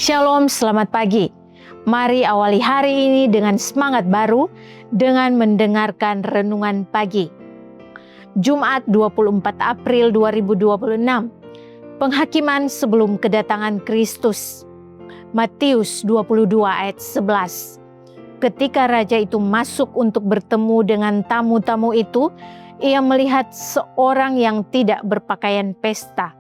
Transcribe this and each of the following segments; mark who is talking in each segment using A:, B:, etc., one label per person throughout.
A: Shalom, selamat pagi. Mari awali hari ini dengan semangat baru dengan mendengarkan renungan pagi. Jumat 24 April 2026. Penghakiman sebelum kedatangan Kristus. Matius 22 ayat 11. Ketika raja itu masuk untuk bertemu dengan tamu-tamu itu, ia melihat seorang yang tidak berpakaian pesta.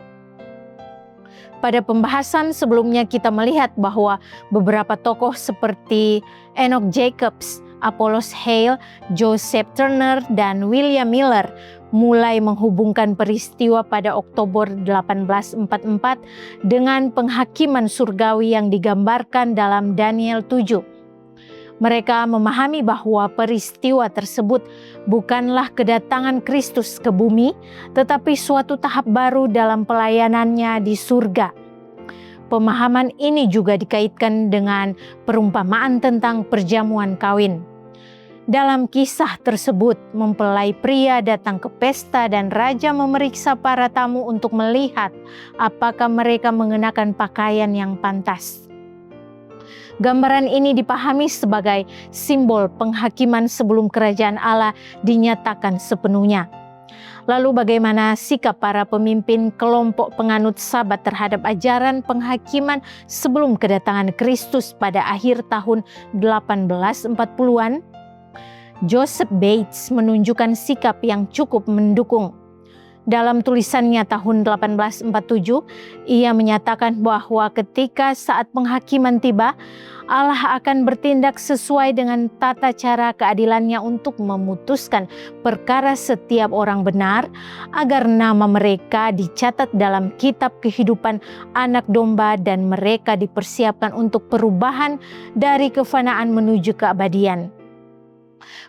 A: Pada pembahasan sebelumnya kita melihat bahwa beberapa tokoh seperti Enoch Jacobs, Apollos Hale, Joseph Turner, dan William Miller mulai menghubungkan peristiwa pada Oktober 1844 dengan penghakiman surgawi yang digambarkan dalam Daniel 7. Mereka memahami bahwa peristiwa tersebut bukanlah kedatangan Kristus ke bumi, tetapi suatu tahap baru dalam pelayanannya di surga. Pemahaman ini juga dikaitkan dengan perumpamaan tentang perjamuan kawin. Dalam kisah tersebut, mempelai pria datang ke pesta dan raja memeriksa para tamu untuk melihat apakah mereka mengenakan pakaian yang pantas. Gambaran ini dipahami sebagai simbol penghakiman sebelum kerajaan Allah dinyatakan sepenuhnya. Lalu bagaimana sikap para pemimpin kelompok penganut Sabat terhadap ajaran penghakiman sebelum kedatangan Kristus pada akhir tahun 1840-an? Joseph Bates menunjukkan sikap yang cukup mendukung. Dalam tulisannya tahun 1847, ia menyatakan bahwa ketika saat penghakiman tiba, Allah akan bertindak sesuai dengan tata cara keadilannya untuk memutuskan perkara setiap orang benar, agar nama mereka dicatat dalam kitab kehidupan anak domba dan mereka dipersiapkan untuk perubahan dari kefanaan menuju keabadian.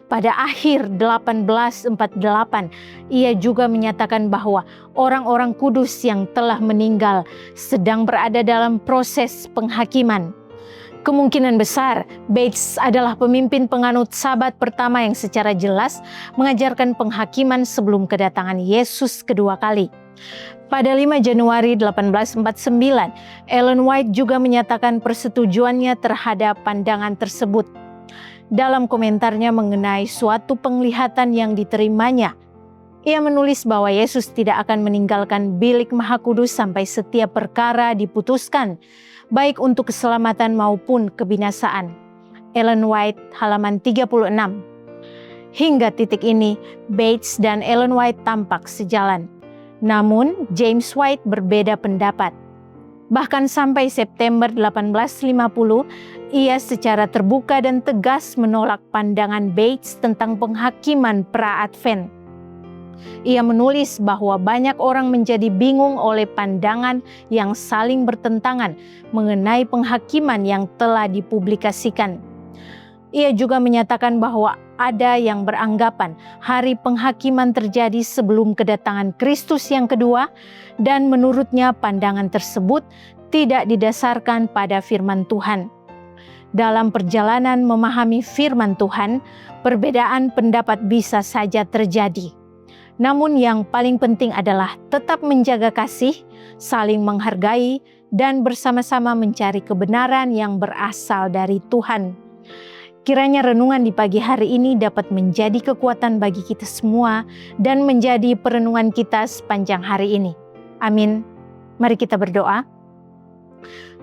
A: Pada akhir 1848, ia juga menyatakan bahwa orang-orang kudus yang telah meninggal sedang berada dalam proses penghakiman. Kemungkinan besar, Bates adalah pemimpin penganut Sabat pertama yang secara jelas mengajarkan penghakiman sebelum kedatangan Yesus kedua kali. Pada 5 Januari 1849, Ellen White juga menyatakan persetujuannya terhadap pandangan tersebut. Dalam komentarnya mengenai suatu penglihatan yang diterimanya, ia menulis bahwa Yesus tidak akan meninggalkan bilik Maha Kudus sampai setiap perkara diputuskan, baik untuk keselamatan maupun kebinasaan. Ellen White, halaman 36. Hingga titik ini, Bates dan Ellen White tampak sejalan. Namun, James White berbeda pendapat. Bahkan sampai September 1850, ia secara terbuka dan tegas menolak pandangan Bates tentang penghakiman pra-Advent. Ia menulis bahwa banyak orang menjadi bingung oleh pandangan yang saling bertentangan mengenai penghakiman yang telah dipublikasikan. Ia juga menyatakan bahwa ada yang beranggapan hari penghakiman terjadi sebelum kedatangan Kristus yang kedua, dan menurutnya pandangan tersebut tidak didasarkan pada firman Tuhan. Dalam perjalanan memahami firman Tuhan, perbedaan pendapat bisa saja terjadi. Namun yang paling penting adalah tetap menjaga kasih, saling menghargai, dan bersama-sama mencari kebenaran yang berasal dari Tuhan. Kiranya renungan di pagi hari ini dapat menjadi kekuatan bagi kita semua dan menjadi perenungan kita sepanjang hari ini. Amin. Mari kita berdoa.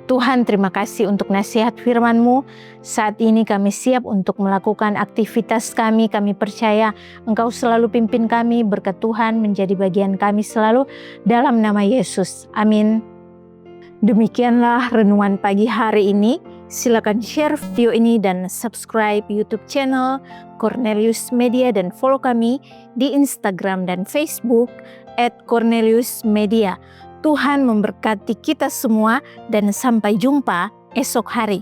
A: Tuhan, terima kasih untuk nasihat firman-Mu. Saat ini kami siap untuk melakukan aktivitas kami. Kami percaya Engkau selalu pimpin kami, berkat Tuhan menjadi bagian kami selalu. Dalam nama Yesus. Amin. Demikianlah renungan pagi hari ini. Silakan share video ini dan subscribe YouTube channel Cornelius Media dan follow kami di Instagram dan Facebook @corneliusmedia. Tuhan memberkati kita semua dan sampai jumpa esok hari.